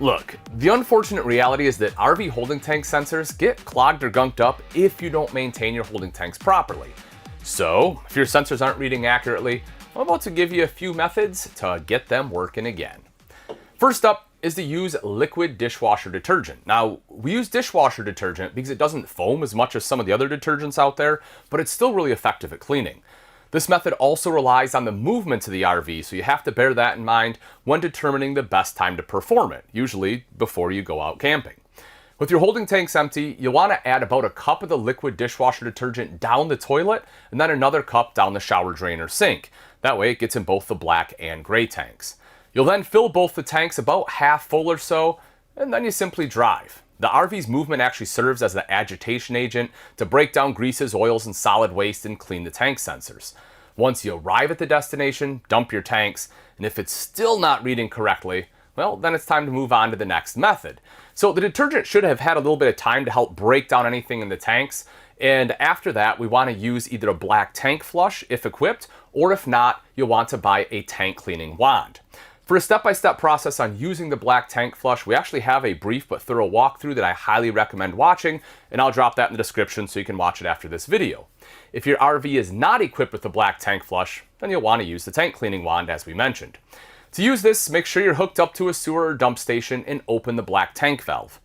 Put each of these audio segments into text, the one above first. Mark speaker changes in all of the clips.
Speaker 1: Look, the unfortunate reality is that RV holding tank sensors get clogged or gunked up if you don't maintain your holding tanks properly. So, if your sensors aren't reading accurately, I'm about to give you a few methods to get them working again. First up is to use liquid dishwasher detergent. Now, we use dishwasher detergent because it doesn't foam as much as some of the other detergents out there, but it's still really effective at cleaning. This method also relies on the movement of the RV, so you have to bear that in mind when determining the best time to perform it, usually before you go out camping. With your holding tanks empty, you'll want to add about a cup of the liquid dishwasher detergent down the toilet and then another cup down the shower drain or sink. That way it gets in both the black and gray tanks. You'll then fill both the tanks about half full or so, and then you simply drive. The RV's movement actually serves as the agitation agent to break down greases, oils, and solid waste and clean the tank sensors. Once you arrive at the destination, dump your tanks, and if it's still not reading correctly, well, then it's time to move on to the next method. So the detergent should have had a little bit of time to help break down anything in the tanks, and after that, we want to use either a black tank flush if equipped, or if not, you'll want to buy a tank cleaning wand. For a step-by-step process on using the black tank flush, we actually have a brief but thorough walkthrough that I highly recommend watching, and I'll drop that in the description so you can watch it after this video. If your RV is not equipped with the black tank flush, then you'll want to use the tank cleaning wand as we mentioned. To use this, make sure you're hooked up to a sewer or dump station and open the black tank valve.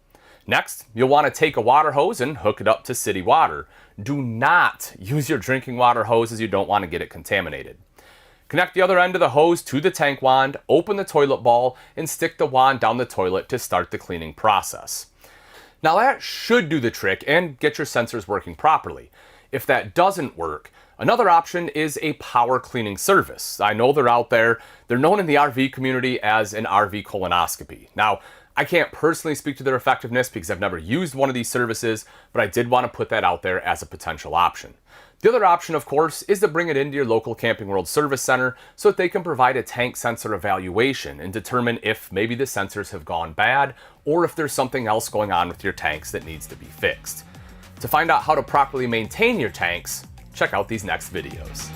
Speaker 1: Next, you'll want to take a water hose and hook it up to city water. Do not use your drinking water hose as you don't want to get it contaminated. Connect the other end of the hose to the tank wand, open the toilet bowl, and stick the wand down the toilet to start the cleaning process. Now that should do the trick and get your sensors working properly. If that doesn't work, another option is a power cleaning service. I know they're out there. They're known in the RV community as an RV colonoscopy. Now, I can't personally speak to their effectiveness because I've never used one of these services, but I did want to put that out there as a potential option. The other option, of course, is to bring it into your local Camping World Service Center so that they can provide a tank sensor evaluation and determine if maybe the sensors have gone bad or if there's something else going on with your tanks that needs to be fixed. To find out how to properly maintain your tanks, check out these next videos.